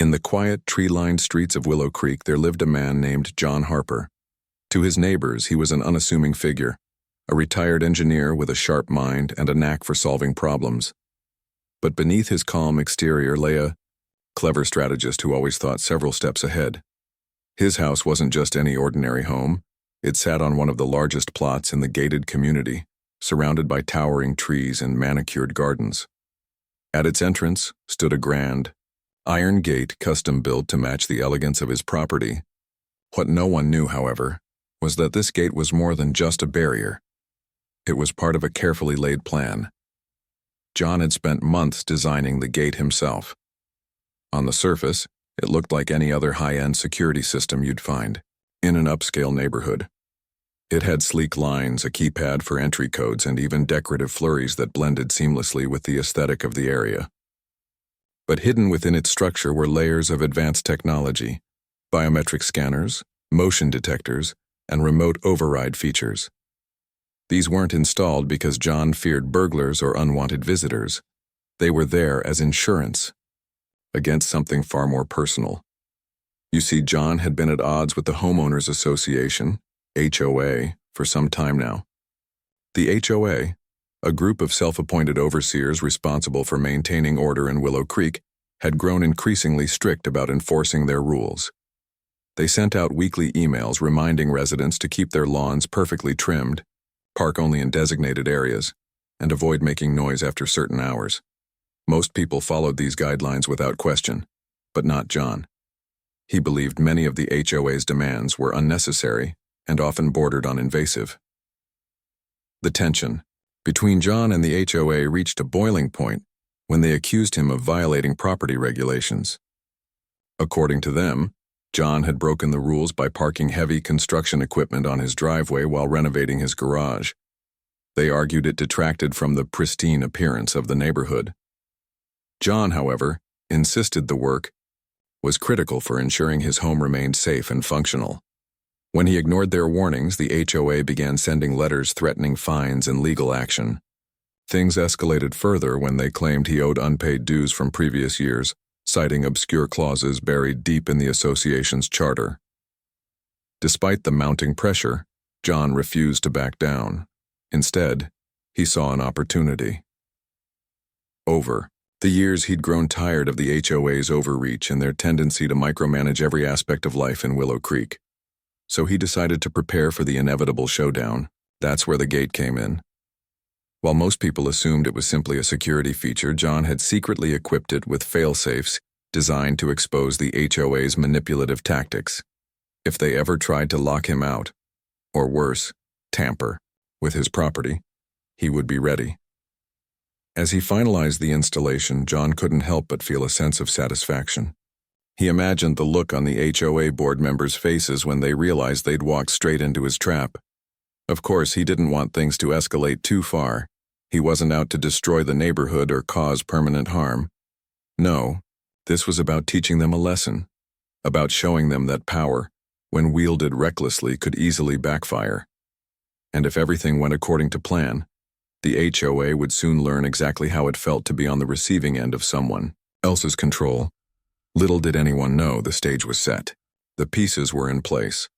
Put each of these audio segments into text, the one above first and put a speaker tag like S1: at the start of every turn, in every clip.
S1: In the quiet, tree-lined streets of Willow Creek, there lived a man named John Harper. To his neighbors, he was an unassuming figure, a retired engineer with a sharp mind and a knack for solving problems. But beneath his calm exterior lay a clever strategist who always thought several steps ahead. His house wasn't just any ordinary home. It sat on one of the largest plots in the gated community, surrounded by towering trees and manicured gardens. At its entrance stood a grand, iron gate custom-built to match the elegance of his property. What no one knew, however, was that this gate was more than just a barrier. It was part of a carefully laid plan. John had spent months designing the gate himself. On the surface, it looked like any other high-end security system you'd find in an upscale neighborhood. It had sleek lines, a keypad for entry codes, and even decorative flurries that blended seamlessly with the aesthetic of the area. But hidden within its structure were layers of advanced technology, biometric scanners, motion detectors, and remote override features. These weren't installed because John feared burglars or unwanted visitors. They were there as insurance against something far more personal. You see, John had been at odds with the Homeowners Association, HOA, for some time now. The HOA, a group of self-appointed overseers responsible for maintaining order in Willow Creek, had grown increasingly strict about enforcing their rules. They sent out weekly emails reminding residents to keep their lawns perfectly trimmed, park only in designated areas, and avoid making noise after certain hours. Most people followed these guidelines without question, but not John. He believed many of the HOA's demands were unnecessary and often bordered on invasive. The tension between John and the HOA reached a boiling point when they accused him of violating property regulations. According to them, John had broken the rules by parking heavy construction equipment on his driveway while renovating his garage. They argued it detracted from the pristine appearance of the neighborhood. John, however, insisted the work was critical for ensuring his home remained safe and functional. When he ignored their warnings, the HOA began sending letters threatening fines and legal action. Things escalated further when they claimed he owed unpaid dues from previous years, citing obscure clauses buried deep in the association's charter. Despite the mounting pressure, John refused to back down. Instead, he saw an opportunity. Over the years, he'd grown tired of the HOA's overreach and their tendency to micromanage every aspect of life in Willow Creek. So he decided to prepare for the inevitable showdown. That's where the gate came in. While most people assumed it was simply a security feature, John had secretly equipped it with fail-safes designed to expose the HOA's manipulative tactics. If they ever tried to lock him out, or worse, tamper with his property, he would be ready. As he finalized the installation, John couldn't help but feel a sense of satisfaction. He imagined the look on the HOA board members' faces when they realized they'd walked straight into his trap. Of course, he didn't want things to escalate too far. He wasn't out to destroy the neighborhood or cause permanent harm. No, this was about teaching them a lesson, about showing them that power, when wielded recklessly, could easily backfire. And if everything went according to plan, the HOA would soon learn exactly how it felt to be on the receiving end of someone else's control. Little did anyone know the stage was set. The pieces were in place.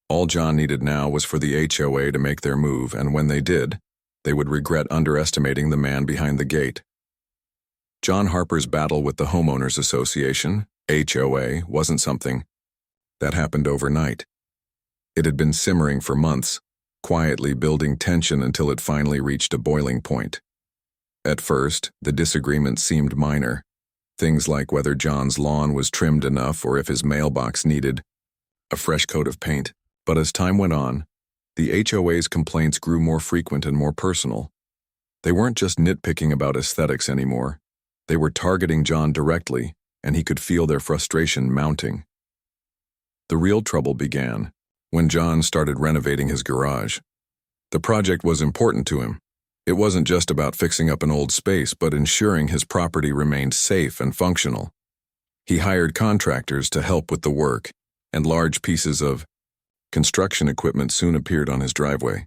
S1: All John needed now was for the HOA to make their move, and when they did, they would regret underestimating the man behind the gate. John Harper's battle with the Homeowners Association, HOA, wasn't something that happened overnight. It had been simmering for months, quietly building tension until it finally reached a boiling point. At first, the disagreement seemed minor. Things like whether John's lawn was trimmed enough or if his mailbox needed a fresh coat of paint. But as time went on, the HOA's complaints grew more frequent and more personal. They weren't just nitpicking about aesthetics anymore. They were targeting John directly, and he could feel their frustration mounting. The real trouble began when John started renovating his garage. The project was important to him. It wasn't just about fixing up an old space, but ensuring his property remained safe and functional. He hired contractors to help with the work, and large pieces of construction equipment soon appeared on his driveway.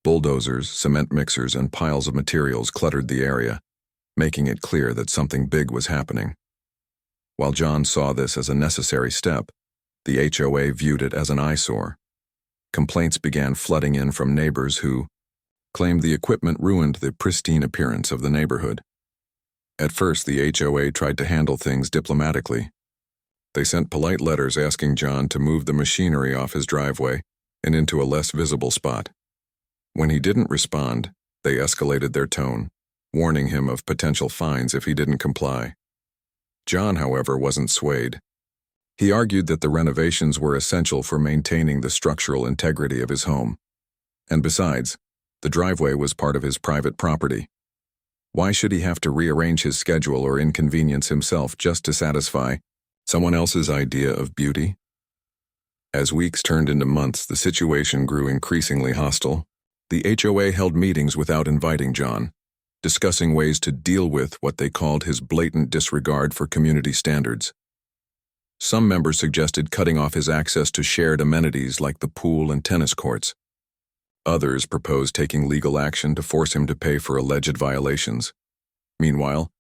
S1: Bulldozers, cement mixers, and piles of materials cluttered the area, making it clear that something big was happening. While John saw this as a necessary step, the HOA viewed it as an eyesore. Complaints began flooding in from neighbors who claimed the equipment ruined the pristine appearance of the neighborhood. At first, the HOA tried to handle things diplomatically. They sent polite letters asking John to move the machinery off his driveway and into a less visible spot. When he didn't respond, they escalated their tone, warning him of potential fines if he didn't comply. John, however, wasn't swayed. He argued that the renovations were essential for maintaining the structural integrity of his home. And besides, the driveway was part of his private property. Why should he have to rearrange his schedule or inconvenience himself just to satisfy someone else's idea of beauty? As weeks turned into months, the situation grew increasingly hostile. The HOA held meetings without inviting John, discussing ways to deal with what they called his blatant disregard for community standards. Some members suggested cutting off his access to shared amenities like the pool and tennis courts. Others proposed taking legal action to force him to pay for alleged violations. Meanwhile,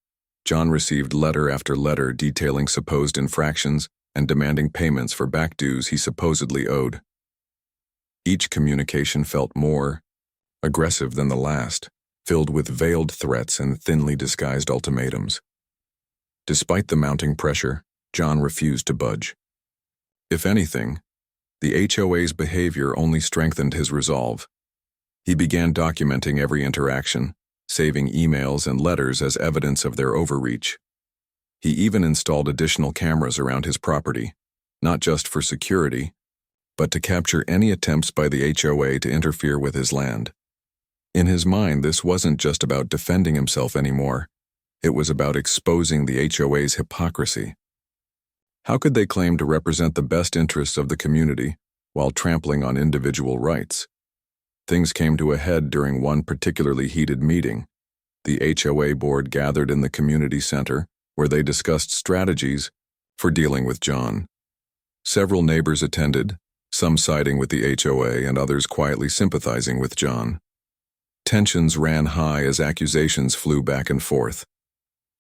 S1: John received letter after letter detailing supposed infractions and demanding payments for back dues he supposedly owed. Each communication felt more aggressive than the last, filled with veiled threats and thinly disguised ultimatums. Despite the mounting pressure, John refused to budge. If anything, the HOA's behavior only strengthened his resolve. He began documenting every interaction, saving emails and letters as evidence of their overreach. He even installed additional cameras around his property, not just for security, but to capture any attempts by the HOA to interfere with his land. In his mind, this wasn't just about defending himself anymore. It was about exposing the HOA's hypocrisy. How could they claim to represent the best interests of the community while trampling on individual rights? Things came to a head during one particularly heated meeting. The HOA board gathered in the community center, where they discussed strategies for dealing with John. Several neighbors attended, some siding with the HOA and others quietly sympathizing with John. Tensions ran high as accusations flew back and forth.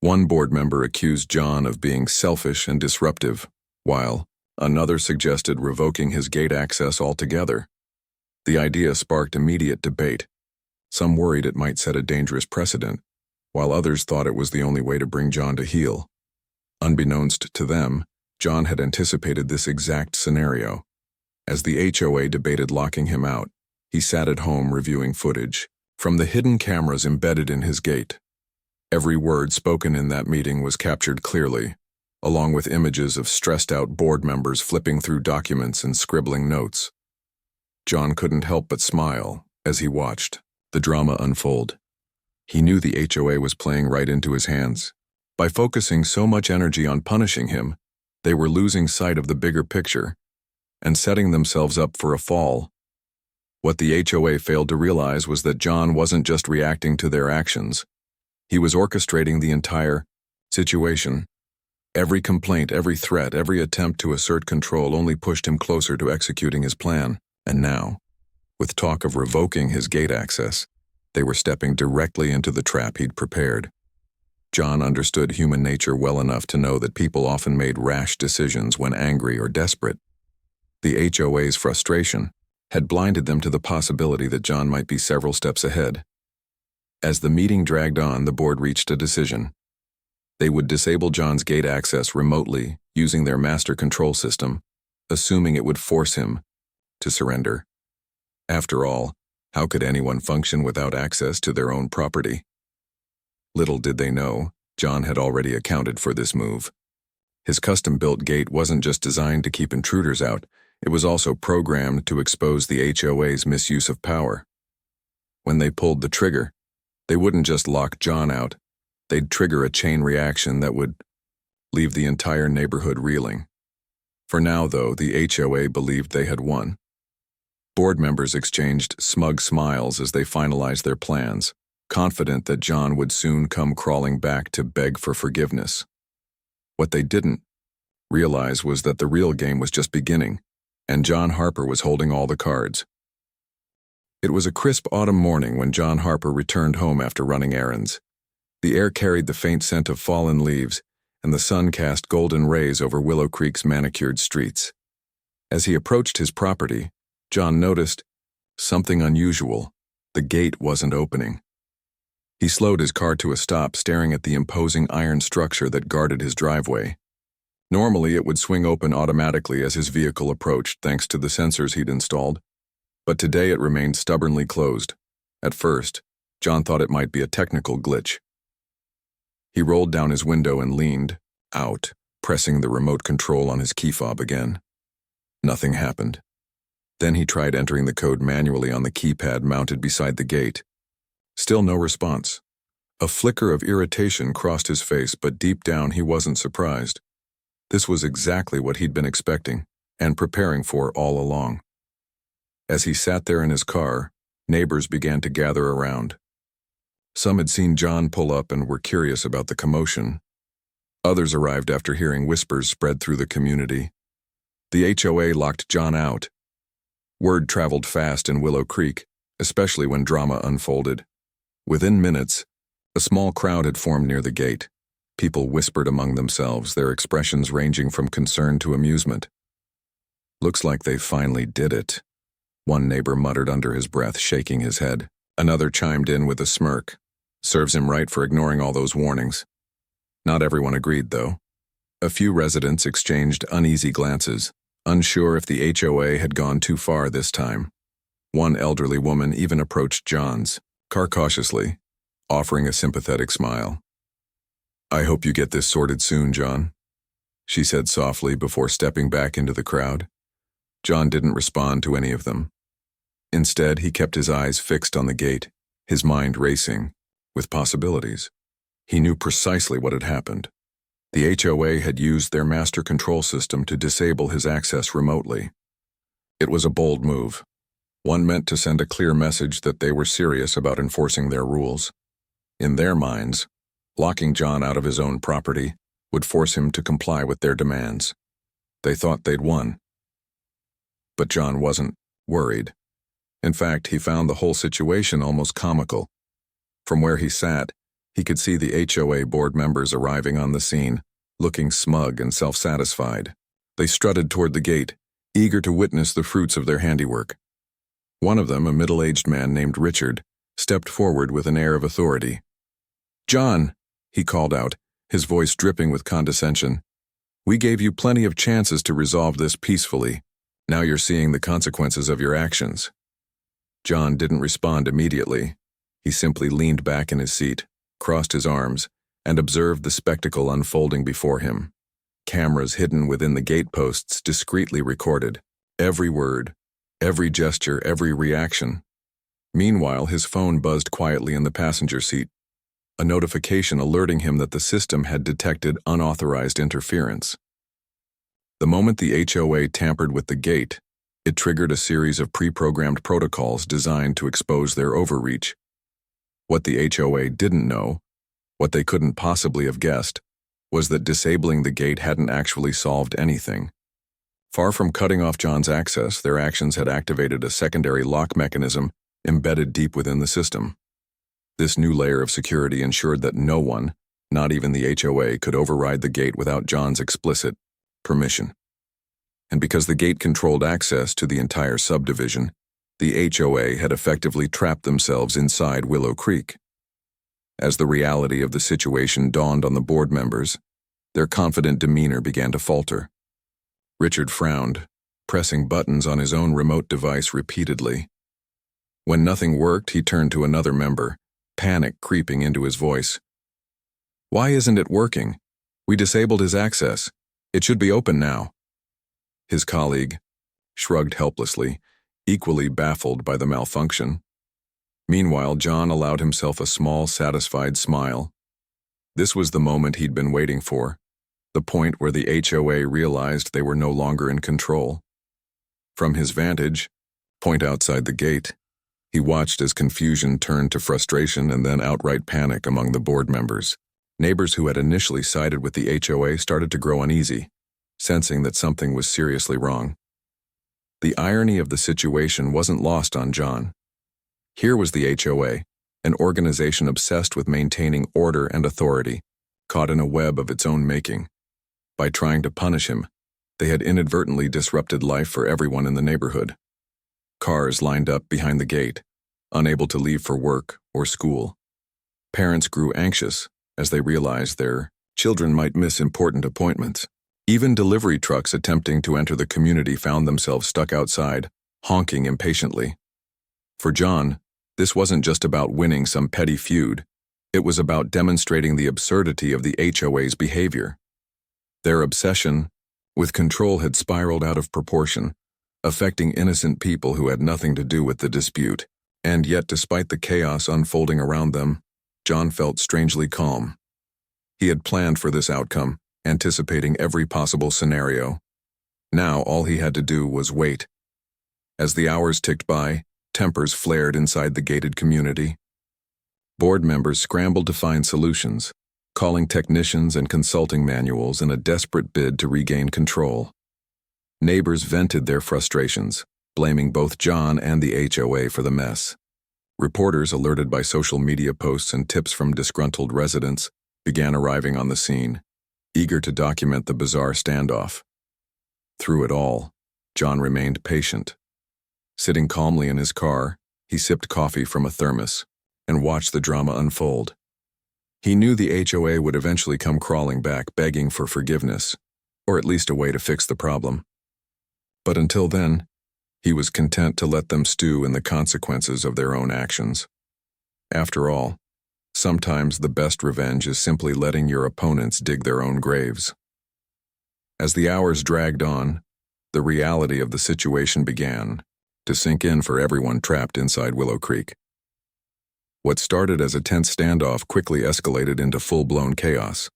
S1: One board member accused John of being selfish and disruptive, while another suggested revoking his gate access altogether. The idea sparked immediate debate. Some worried it might set a dangerous precedent, while others thought it was the only way to bring John to heel. Unbeknownst to them, John had anticipated this exact scenario. As the HOA debated locking him out, he sat at home reviewing footage from the hidden cameras embedded in his gate. Every word spoken in that meeting was captured clearly, along with images of stressed-out board members flipping through documents and scribbling notes. John couldn't help but smile as he watched the drama unfold. He knew the HOA was playing right into his hands. By focusing so much energy on punishing him, they were losing sight of the bigger picture and setting themselves up for a fall. What the HOA failed to realize was that John wasn't just reacting to their actions. He was orchestrating the entire situation. Every complaint, every threat, every attempt to assert control only pushed him closer to executing his plan. And now, with talk of revoking his gate access, they were stepping directly into the trap he'd prepared. John understood human nature well enough to know that people often made rash decisions when angry or desperate. The HOA's frustration had blinded them to the possibility that John might be several steps ahead. As the meeting dragged on, the board reached a decision. They would disable John's gate access remotely using their master control system, assuming it would force him to surrender. After all, how could anyone function without access to their own property? Little did they know, John had already accounted for this move. His custom-built gate wasn't just designed to keep intruders out, it was also programmed to expose the HOA's misuse of power. When they pulled the trigger, they wouldn't just lock John out, they'd trigger a chain reaction that would leave the entire neighborhood reeling. For now, though, the HOA believed they had won. Board members exchanged smug smiles as they finalized their plans, confident that John would soon come crawling back to beg for forgiveness. What they didn't realize was that the real game was just beginning, and John Harper was holding all the cards. It was a crisp autumn morning when John Harper returned home after running errands. The air carried the faint scent of fallen leaves, and the sun cast golden rays over Willow Creek's manicured streets. As he approached his property, John noticed something unusual. The gate wasn't opening. He slowed his car to a stop, staring at the imposing iron structure that guarded his driveway. Normally, it would swing open automatically as his vehicle approached, thanks to the sensors he'd installed. But today it remained stubbornly closed. At first, John thought it might be a technical glitch. He rolled down his window and leaned out, pressing the remote control on his key fob again. Nothing happened. Then he tried entering the code manually on the keypad mounted beside the gate. Still no response. A flicker of irritation crossed his face, but deep down he wasn't surprised. This was exactly what he'd been expecting and preparing for all along. As he sat there in his car, neighbors began to gather around. Some had seen John pull up and were curious about the commotion. Others arrived after hearing whispers spread through the community. The HOA locked John out. Word traveled fast in Willow Creek, especially when drama unfolded. Within minutes, a small crowd had formed near the gate. People whispered among themselves, their expressions ranging from concern to amusement. "Looks like they finally did it," one neighbor muttered under his breath, shaking his head. Another chimed in with a smirk. "Serves him right for ignoring all those warnings." Not everyone agreed, though. A few residents exchanged uneasy glances, unsure if the HOA had gone too far this time. One elderly woman even approached John's car cautiously, offering a sympathetic smile. "I hope you get this sorted soon, John," she said softly before stepping back into the crowd. John didn't respond to any of them. Instead, he kept his eyes fixed on the gate, his mind racing with possibilities. He knew precisely what had happened. The HOA had used their master control system to disable his access remotely. It was a bold move, one meant to send a clear message that they were serious about enforcing their rules. In their minds, locking John out of his own property would force him to comply with their demands. They thought they'd won. But John wasn't worried. In fact, he found the whole situation almost comical. From where he sat, he could see the HOA board members arriving on the scene, looking smug and self-satisfied. They strutted toward the gate, eager to witness the fruits of their handiwork. One of them, a middle-aged man named Richard, stepped forward with an air of authority. "John," he called out, his voice dripping with condescension, "we gave you plenty of chances to resolve this peacefully. Now you're seeing the consequences of your actions." John didn't respond immediately. He simply leaned back in his seat, crossed his arms, and observed the spectacle unfolding before him. Cameras hidden within the gateposts discreetly recorded every word, every gesture, every reaction. Meanwhile, his phone buzzed quietly in the passenger seat, a notification alerting him that the system had detected unauthorized interference. The moment the HOA tampered with the gate, it triggered a series of pre-programmed protocols designed to expose their overreach. What the HOA didn't know, what they couldn't possibly have guessed, was that disabling the gate hadn't actually solved anything. Far from cutting off John's access, their actions had activated a secondary lock mechanism embedded deep within the system. This new layer of security ensured that no one, not even the HOA, could override the gate without John's explicit permission. And because the gate controlled access to the entire subdivision, the HOA had effectively trapped themselves inside Willow Creek. As the reality of the situation dawned on the board members, their confident demeanor began to falter. Richard frowned, pressing buttons on his own remote device repeatedly. When nothing worked, he turned to another member, panic creeping into his voice. "Why isn't it working? We disabled his access. It should be open now." His colleague shrugged helplessly, equally baffled by the malfunction. Meanwhile, John allowed himself a small, satisfied smile. This was the moment he'd been waiting for, the point where the HOA realized they were no longer in control. From his vantage point outside the gate, he watched as confusion turned to frustration and then outright panic among the board members. Neighbors who had initially sided with the HOA started to grow uneasy, sensing that something was seriously wrong. The irony of the situation wasn't lost on John. Here was the HOA, an organization obsessed with maintaining order and authority, caught in a web of its own making. By trying to punish him, they had inadvertently disrupted life for everyone in the neighborhood. Cars lined up behind the gate, unable to leave for work or school. Parents grew anxious as they realized their children might miss important appointments. Even delivery trucks attempting to enter the community found themselves stuck outside, honking impatiently. For John, this wasn't just about winning some petty feud. It was about demonstrating the absurdity of the HOA's behavior. Their obsession with control had spiraled out of proportion, affecting innocent people who had nothing to do with the dispute. And yet, despite the chaos unfolding around them, John felt strangely calm. He had planned for this outcome, anticipating every possible scenario. Now all he had to do was wait. As the hours ticked by, tempers flared inside the gated community. Board members scrambled to find solutions, calling technicians and consulting manuals in a desperate bid to regain control. Neighbors vented their frustrations, blaming both John and the HOA for the mess. Reporters, alerted by social media posts and tips from disgruntled residents, began arriving on the scene, eager to document the bizarre standoff. Through it all, John remained patient. Sitting calmly in his car, he sipped coffee from a thermos and watched the drama unfold. He knew the HOA would eventually come crawling back, begging for forgiveness, or at least a way to fix the problem. But until then, he was content to let them stew in the consequences of their own actions. After all, sometimes the best revenge is simply letting your opponents dig their own graves. As the hours dragged on, the reality of the situation began to sink in for everyone trapped inside Willow Creek. What started as a tense standoff quickly escalated into full-blown chaos.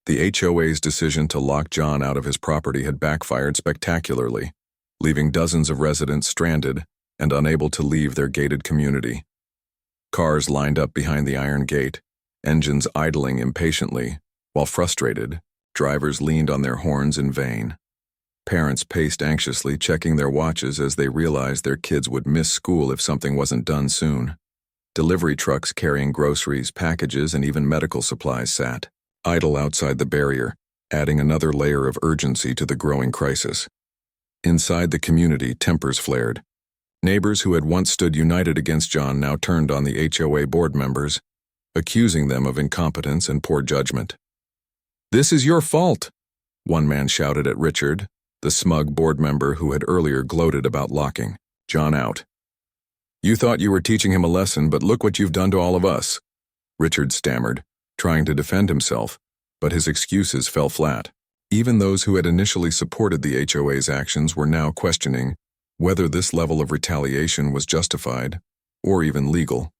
S1: The HOA's decision to lock John out of his property had backfired spectacularly, leaving dozens of residents stranded and unable to leave their gated community. Cars lined up behind the iron gate, engines idling impatiently, while frustrated, drivers leaned on their horns in vain. Parents paced anxiously, checking their watches as they realized their kids would miss school if something wasn't done soon. Delivery trucks carrying groceries, packages, and even medical supplies sat idle outside the barrier, adding another layer of urgency to the growing crisis. Inside the community, tempers flared. Neighbors who had once stood united against John now turned on the HOA board members, accusing them of incompetence and poor judgment. "This is your fault," one man shouted at Richard, the smug board member who had earlier gloated about locking John out. "You thought you were teaching him a lesson, but look what you've done to all of us," Richard stammered, trying to defend himself, but his excuses fell flat. Even those who had initially supported the HOA's actions were now questioning whether this level of retaliation was justified or even legal.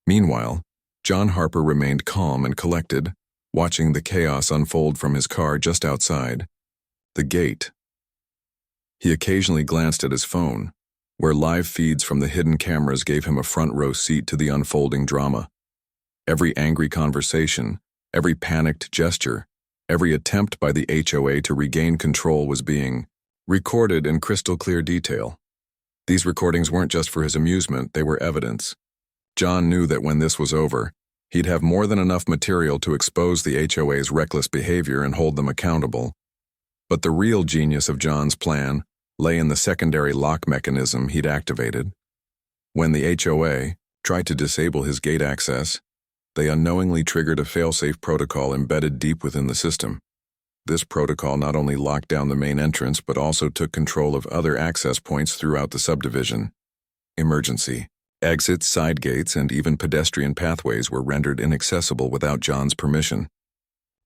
S1: Meanwhile, John Harper remained calm and collected, watching the chaos unfold from his car just outside the gate. He occasionally glanced at his phone, where live feeds from the hidden cameras gave him a front-row seat to the unfolding drama. Every angry conversation, every panicked gesture, every attempt by the HOA to regain control was being recorded in crystal-clear detail. These recordings weren't just for his amusement, they were evidence. John knew that when this was over, he'd have more than enough material to expose the HOA's reckless behavior and hold them accountable. But the real genius of John's plan lay in the secondary lock mechanism he'd activated. When the HOA tried to disable his gate access, they unknowingly triggered a fail-safe protocol embedded deep within the system. This protocol not only locked down the main entrance but also took control of other access points throughout the subdivision. Emergency exits, side gates, and even pedestrian pathways were rendered inaccessible without John's permission.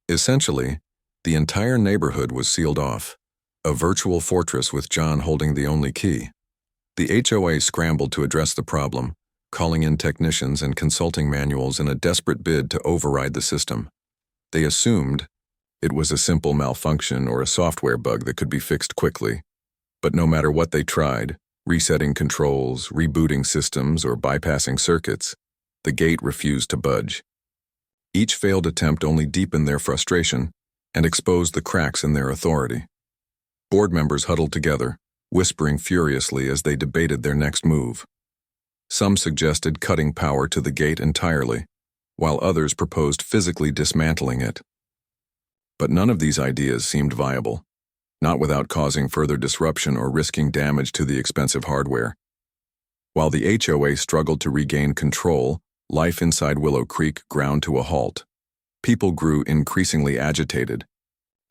S1: Essentially, the entire neighborhood was sealed off, a virtual fortress with John holding the only key. The HOA scrambled to address the problem, calling in technicians and consulting manuals in a desperate bid to override the system. They assumed it was a simple malfunction or a software bug that could be fixed quickly. But no matter what they tried, resetting controls, rebooting systems, or bypassing circuits, the gate refused to budge. Each failed attempt only deepened their frustration and exposed the cracks in their authority. Board members huddled together, whispering furiously as they debated their next move. Some suggested cutting power to the gate entirely, while others proposed physically dismantling it. But none of these ideas seemed viable, not without causing further disruption or risking damage to the expensive hardware. While the HOA struggled to regain control, life inside Willow Creek ground to a halt. People grew increasingly agitated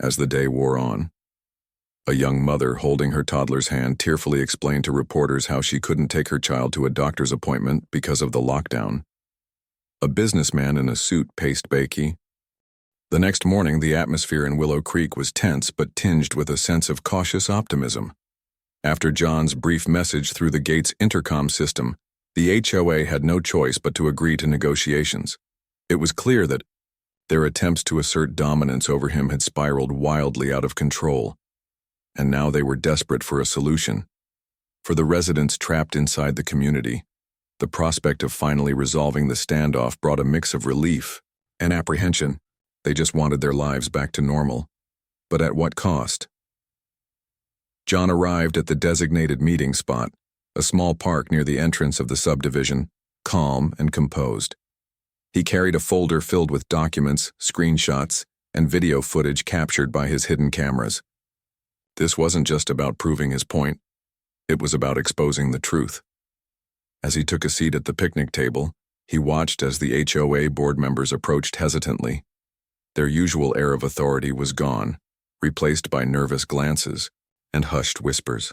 S1: as the day wore on. A young mother holding her toddler's hand tearfully explained to reporters how she couldn't take her child to a doctor's appointment because of the lockdown. A businessman in a suit paced Bakey. The next morning, the atmosphere in Willow Creek was tense but tinged with a sense of cautious optimism. After John's brief message through the gate's intercom system, the HOA had no choice but to agree to negotiations. It was clear that their attempts to assert dominance over him had spiraled wildly out of control, and now they were desperate for a solution. For the residents trapped inside the community, the prospect of finally resolving the standoff brought a mix of relief and apprehension. They just wanted their lives back to normal. But at what cost? John arrived at the designated meeting spot, a small park near the entrance of the subdivision, calm and composed. He carried a folder filled with documents, screenshots, and video footage captured by his hidden cameras. This wasn't just about proving his point. It was about exposing the truth. As he took a seat at the picnic table, he watched as the HOA board members approached hesitantly. Their usual air of authority was gone, replaced by nervous glances and hushed whispers.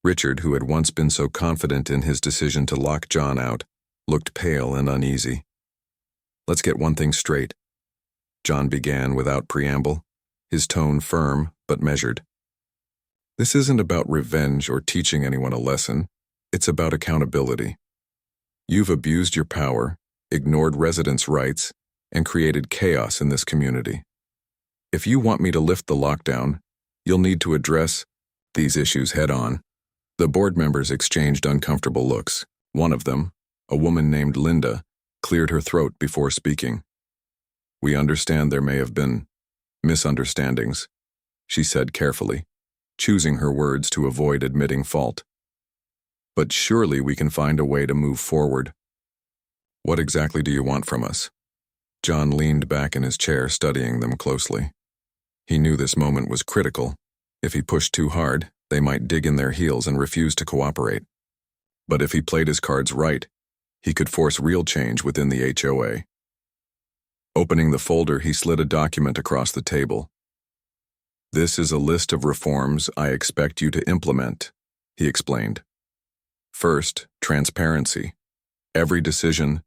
S1: Richard, who had once been so confident in his decision to lock John out, looked pale and uneasy. "Let's get one thing straight," John began without preamble, his tone firm but measured. "This isn't about revenge or teaching anyone a lesson. It's about accountability. You've abused your power, ignored residents' rights, and created chaos in this community. If you want me to lift the lockdown, you'll need to address these issues head-on." The board members exchanged uncomfortable looks. One of them, a woman named Linda, cleared her throat before speaking. "We understand there may have been misunderstandings," she said carefully, choosing her words to avoid admitting fault. "But surely we can find a way to move forward. What exactly do you want from us?" John leaned back in his chair, studying them closely. He knew this moment was critical. If he pushed too hard, they might dig in their heels and refuse to cooperate. But if he played his cards right, he could force real change within the HOA. Opening the folder, he slid a document across the table. "This is a list of reforms I expect you to implement," he explained. "First, transparency. Every decision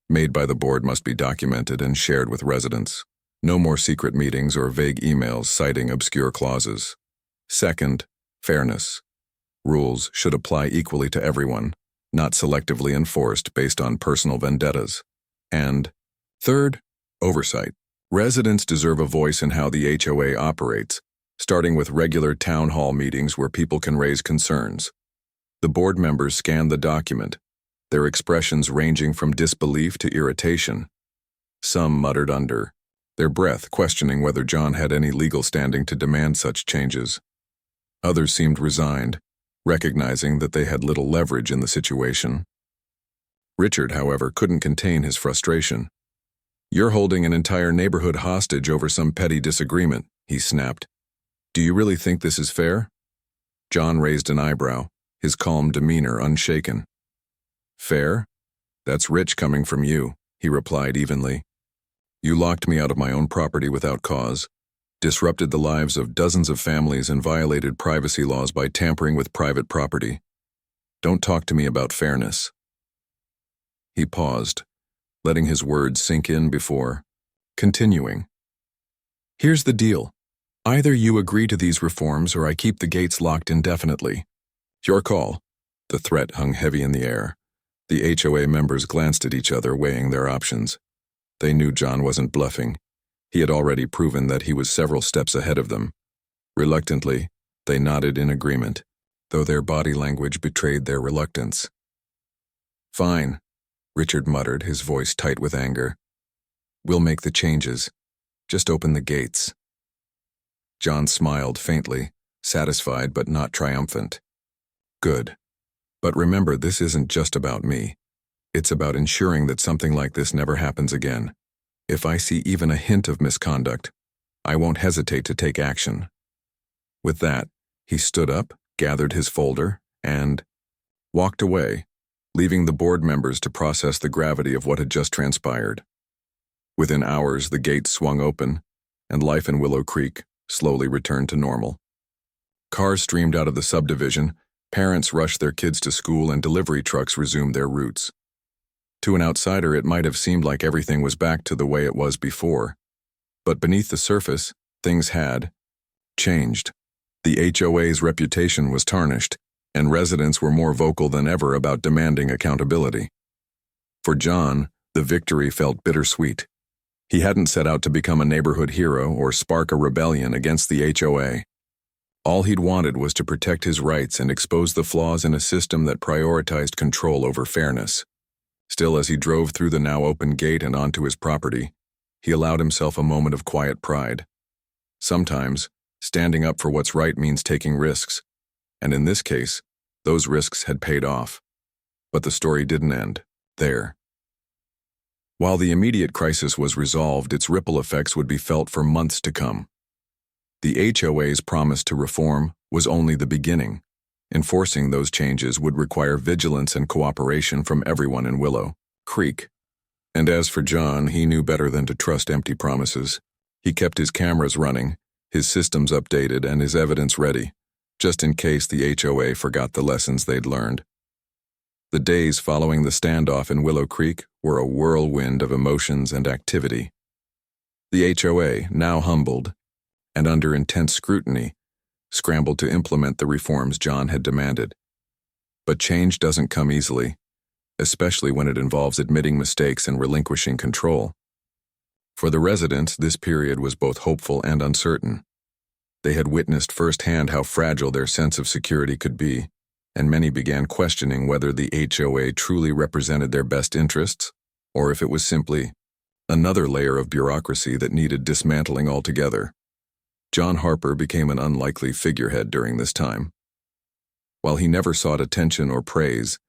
S1: made by the board must be documented and shared with residents. No more secret meetings or vague emails citing obscure clauses. Second, fairness. Rules should apply equally to everyone, not selectively enforced based on personal vendettas. And third, oversight. Residents deserve a voice in how the HOA operates, starting with regular town hall meetings where people can raise concerns." The board members scanned the document, their expressions ranging from disbelief to irritation. Some muttered under their breath, questioning whether John had any legal standing to demand such changes. Others seemed resigned, recognizing that they had little leverage in the situation. Richard, however, couldn't contain his frustration. "You're holding an entire neighborhood hostage over some petty disagreement," he snapped. "Do you really think this is fair?" John raised an eyebrow, his calm demeanor unshaken. "Fair? That's rich coming from you," he replied evenly. "You locked me out of my own property without cause, disrupted the lives of dozens of families, and violated privacy laws by tampering with private property. Don't talk to me about fairness." He paused, letting his words sink in before continuing. "Here's the deal. Either you agree to these reforms or I keep the gates locked indefinitely. Your call." The threat hung heavy in the air. The HOA members glanced at each other, weighing their options. They knew John wasn't bluffing. He had already proven that he was several steps ahead of them. Reluctantly, they nodded in agreement, though their body language betrayed their reluctance. "Fine," Richard muttered, his voice tight with anger. "We'll make the changes. Just open the gates." John smiled faintly, satisfied but not triumphant. "Good. But remember, this isn't just about me. It's about ensuring that something like this never happens again. If I see even a hint of misconduct, I won't hesitate to take action. With that, he stood up, gathered his folder, and walked away, leaving the board members to process the gravity of what had just transpired. Within hours, the gates swung open, and life in Willow Creek slowly returned to normal. Cars streamed out of the subdivision, parents rushed their kids to school, and delivery trucks resumed their routes. To an outsider, it might have seemed like everything was back to the way it was before. But beneath the surface, things had changed. The HOA's reputation was tarnished, and residents were more vocal than ever about demanding accountability. For John, the victory felt bittersweet. He hadn't set out to become a neighborhood hero or spark a rebellion against the HOA. All he'd wanted was to protect his rights and expose the flaws in a system that prioritized control over fairness. Still, as he drove through the now open gate and onto his property, he allowed himself a moment of quiet pride. Sometimes, standing up for what's right means taking risks, and in this case, those risks had paid off. But the story didn't end there. While the immediate crisis was resolved, its ripple effects would be felt for months to come. The HOA's promise to reform was only the beginning. Enforcing those changes would require vigilance and cooperation from everyone in Willow Creek. And as for John, he knew better than to trust empty promises. He kept his cameras running, his systems updated, and his evidence ready, just in case the HOA forgot the lessons they'd learned. The days following the standoff in Willow Creek were a whirlwind of emotions and activity. The HOA, now humbled and under intense scrutiny, scrambled to implement the reforms John had demanded. But change doesn't come easily, especially when it involves admitting mistakes and relinquishing control. For the residents, this period was both hopeful and uncertain. They had witnessed firsthand how fragile their sense of security could be, and many began questioning whether the HOA truly represented their best interests, or if it was simply another layer of bureaucracy that needed dismantling altogether. John Harper became an unlikely figurehead during this time. While he never sought attention or praise,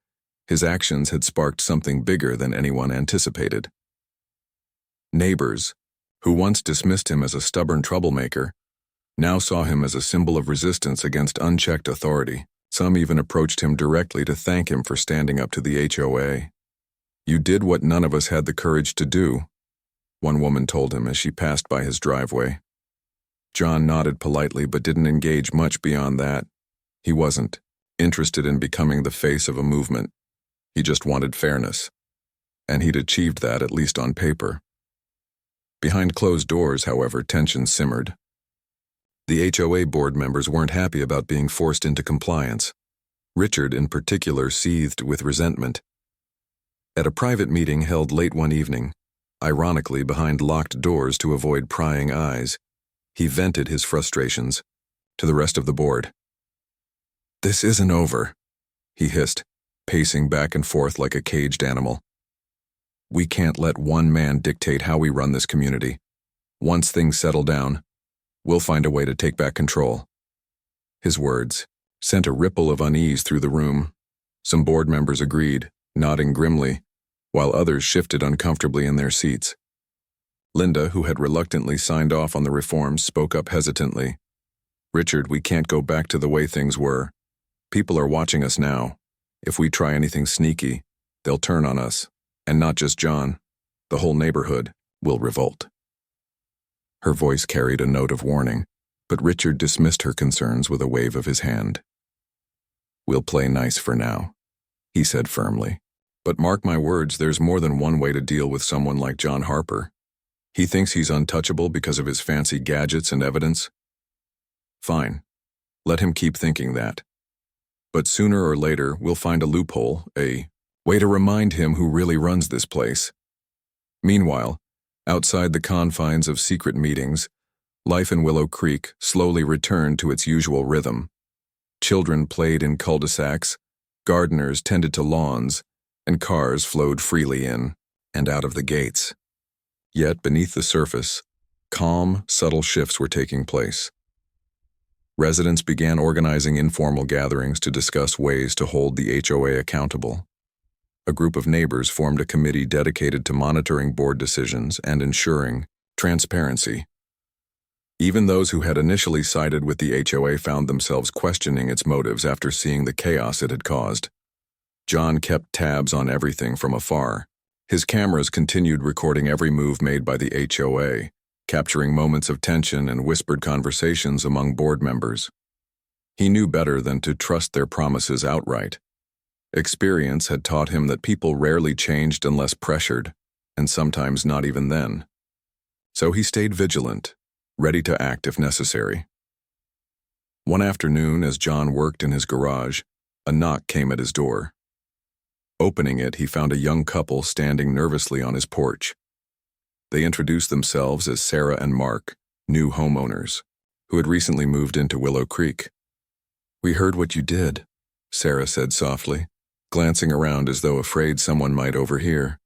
S1: his actions had sparked something bigger than anyone anticipated. Neighbors, who once dismissed him as a stubborn troublemaker, now saw him as a symbol of resistance against unchecked authority. Some even approached him directly to thank him for standing up to the HOA. "You did what none of us had the courage to do," one woman told him as she passed by his driveway. John nodded politely but didn't engage much beyond that. He wasn't interested in becoming the face of a movement. He just wanted fairness. And he'd achieved that, at least on paper. Behind closed doors, however, tension simmered. The HOA board members weren't happy about being forced into compliance. Richard, in particular, seethed with resentment. At a private meeting held late one evening, ironically behind locked doors to avoid prying eyes, he vented his frustrations to the rest of the board. "This isn't over," he hissed, pacing back and forth like a caged animal. "We can't let one man dictate how we run this community. Once things settle down, we'll find a way to take back control." His words sent a ripple of unease through the room. Some board members agreed, nodding grimly, while others shifted uncomfortably in their seats. Linda, who had reluctantly signed off on the reforms, spoke up hesitantly. "Richard, we can't go back to the way things were. People are watching us now. If we try anything sneaky, they'll turn on us. And not just John. The whole neighborhood will revolt." Her voice carried a note of warning, but Richard dismissed her concerns with a wave of his hand. "We'll play nice for now," he said firmly. "But mark my words, there's more than one way to deal with someone like John Harper. He thinks he's untouchable because of his fancy gadgets and evidence. Fine. Let him keep thinking that. But sooner or later, we'll find a loophole, a way to remind him who really runs this place." Meanwhile, outside the confines of secret meetings, life in Willow Creek slowly returned to its usual rhythm. Children played in cul-de-sacs, gardeners tended to lawns, and cars flowed freely in and out of the gates. Yet beneath the surface, calm, subtle shifts were taking place. Residents began organizing informal gatherings to discuss ways to hold the HOA accountable. A group of neighbors formed a committee dedicated to monitoring board decisions and ensuring transparency. Even those who had initially sided with the HOA found themselves questioning its motives after seeing the chaos it had caused. John kept tabs on everything from afar. His cameras continued recording every move made by the HOA, capturing moments of tension and whispered conversations among board members. He knew better than to trust their promises outright. Experience had taught him that people rarely changed unless pressured, and sometimes not even then. So he stayed vigilant, ready to act if necessary. One afternoon, as John worked in his garage, a knock came at his door. Opening it, he found a young couple standing nervously on his porch. They introduced themselves as Sarah and Mark, new homeowners, who had recently moved into Willow Creek. "We heard what you did," Sarah said softly, glancing around as though afraid someone might overhear.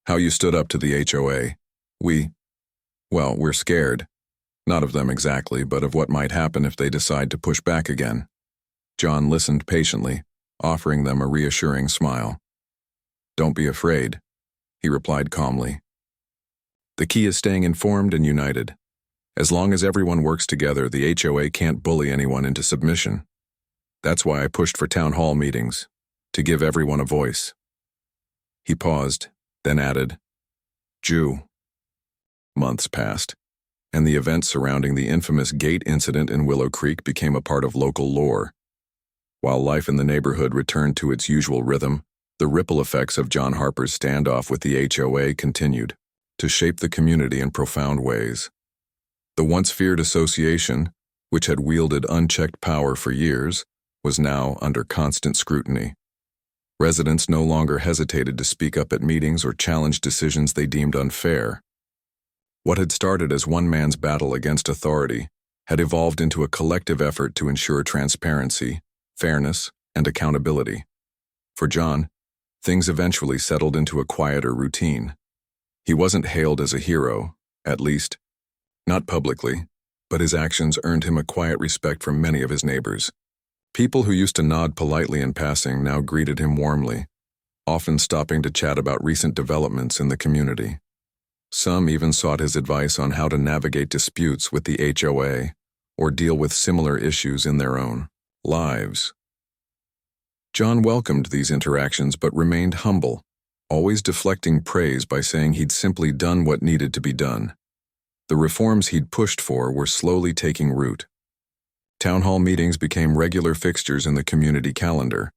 S1: "How you stood up to the HOA. We're scared. Not of them exactly, but of what might happen if they decide to push back again." John listened patiently, offering them a reassuring smile. "Don't be afraid," he replied calmly. "The key is staying informed and united. As long as everyone works together, the HOA can't bully anyone into submission. That's why I pushed for town hall meetings, to give everyone a voice." He paused, then added, "Jew." Months passed, and the events surrounding the infamous gate incident in Willow Creek became a part of local lore. While life in the neighborhood returned to its usual rhythm, the ripple effects of John Harper's standoff with the HOA continued to shape the community in profound ways. The once feared association, which had wielded unchecked power for years, was now under constant scrutiny. Residents no longer hesitated to speak up at meetings or challenge decisions they deemed unfair. What had started as one man's battle against authority had evolved into a collective effort to ensure transparency, fairness, and accountability. For John, things eventually settled into a quieter routine. He wasn't hailed as a hero, at least, not publicly, but his actions earned him a quiet respect from many of his neighbors. People who used to nod politely in passing now greeted him warmly, often stopping to chat about recent developments in the community. Some even sought his advice on how to navigate disputes with the HOA or deal with similar issues in their own lives. John welcomed these interactions but remained humble, always deflecting praise by saying he'd simply done what needed to be done. The reforms he'd pushed for were slowly taking root. Town hall meetings became regular fixtures in the community calendar,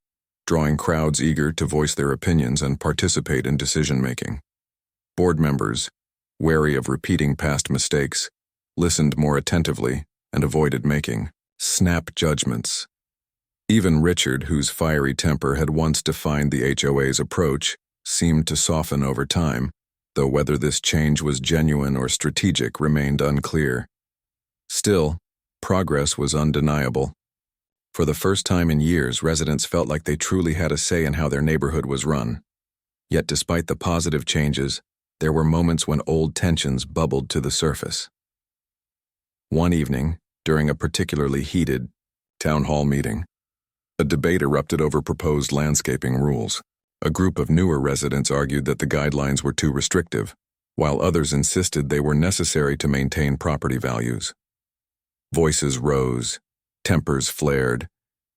S1: drawing crowds eager to voice their opinions and participate in decision-making. Board members, wary of repeating past mistakes, listened more attentively and avoided making snap judgments. Even Richard, whose fiery temper had once defined the HOA's approach, seemed to soften over time, though whether this change was genuine or strategic remained unclear. Still, progress was undeniable. For the first time in years, residents felt like they truly had a say in how their neighborhood was run. Yet despite the positive changes, there were moments when old tensions bubbled to the surface. One evening, during a particularly heated town hall meeting, a debate erupted over proposed landscaping rules. A group of newer residents argued that the guidelines were too restrictive, while others insisted they were necessary to maintain property values. Voices rose, tempers flared,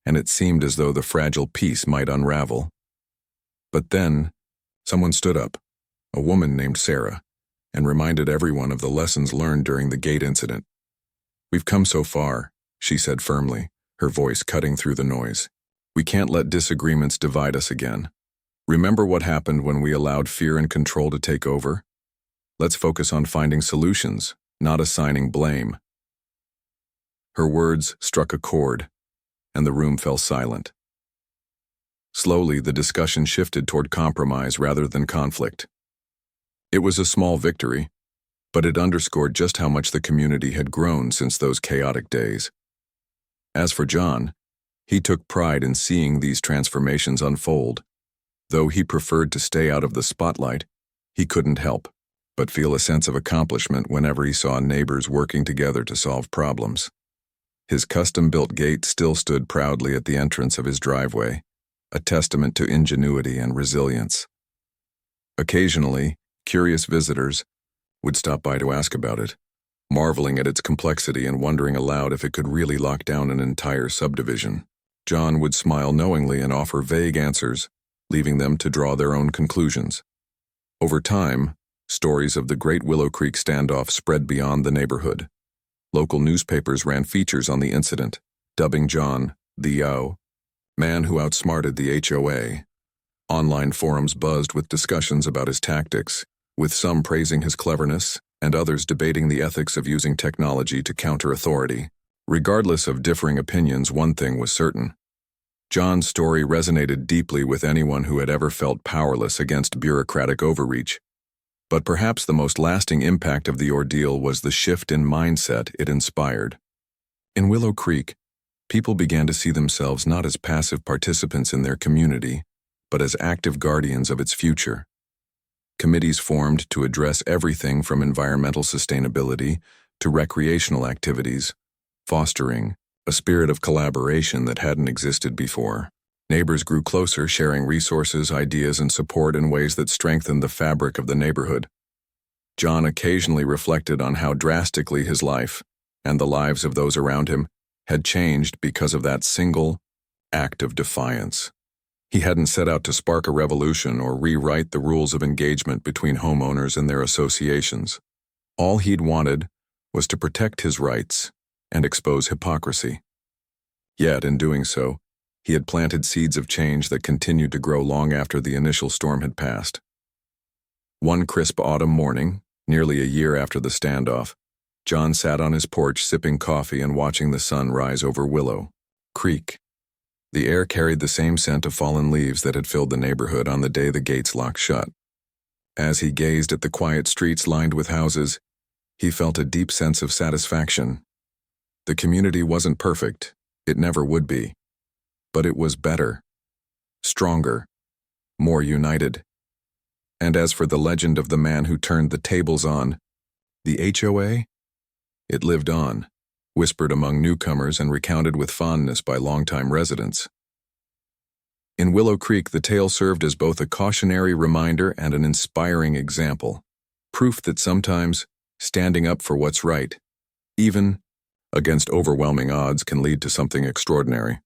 S1: and it seemed as though the fragile peace might unravel. But then, someone stood up, a woman named Sarah, and reminded everyone of the lessons learned during the gate incident. "We've come so far," she said firmly, her voice cutting through the noise. "We can't let disagreements divide us again. Remember what happened when we allowed fear and control to take over? Let's focus on finding solutions, not assigning blame." Her words struck a chord, and the room fell silent. Slowly, the discussion shifted toward compromise rather than conflict. It was a small victory, but it underscored just how much the community had grown since those chaotic days. As for John, he took pride in seeing these transformations unfold. Though he preferred to stay out of the spotlight, he couldn't help but feel a sense of accomplishment whenever he saw neighbors working together to solve problems. His custom-built gate still stood proudly at the entrance of his driveway, a testament to ingenuity and resilience. Occasionally, curious visitors would stop by to ask about it, marveling at its complexity and wondering aloud if it could really lock down an entire subdivision. John would smile knowingly and offer vague answers, leaving them to draw their own conclusions. Over time, stories of the Great Willow Creek standoff spread beyond the neighborhood. Local newspapers ran features on the incident, dubbing John the man who outsmarted the HOA. Online forums buzzed with discussions about his tactics, with some praising his cleverness and others debating the ethics of using technology to counter authority. Regardless of differing opinions, one thing was certain. John's story resonated deeply with anyone who had ever felt powerless against bureaucratic overreach. But perhaps the most lasting impact of the ordeal was the shift in mindset it inspired. In Willow Creek, people began to see themselves not as passive participants in their community, but as active guardians of its future. Committees formed to address everything from environmental sustainability to recreational activities, fostering a spirit of collaboration that hadn't existed before. Neighbors grew closer, sharing resources, ideas, and support in ways that strengthened the fabric of the neighborhood. John occasionally reflected on how drastically his life, and the lives of those around him, had changed because of that single act of defiance. He hadn't set out to spark a revolution or rewrite the rules of engagement between homeowners and their associations. All he'd wanted was to protect his rights and expose hypocrisy. Yet, in doing so, he had planted seeds of change that continued to grow long after the initial storm had passed. One crisp autumn morning, nearly a year after the standoff, John sat on his porch sipping coffee and watching the sun rise over Willow Creek. The air carried the same scent of fallen leaves that had filled the neighborhood on the day the gates locked shut. As he gazed at the quiet streets lined with houses, he felt a deep sense of satisfaction. The community wasn't perfect, it never would be. But it was better, stronger, more united. And as for the legend of the man who turned the tables on, the HOA, it lived on, whispered among newcomers and recounted with fondness by longtime residents. In Willow Creek, the tale served as both a cautionary reminder and an inspiring example, proof that sometimes standing up for what's right, even against overwhelming odds, can lead to something extraordinary.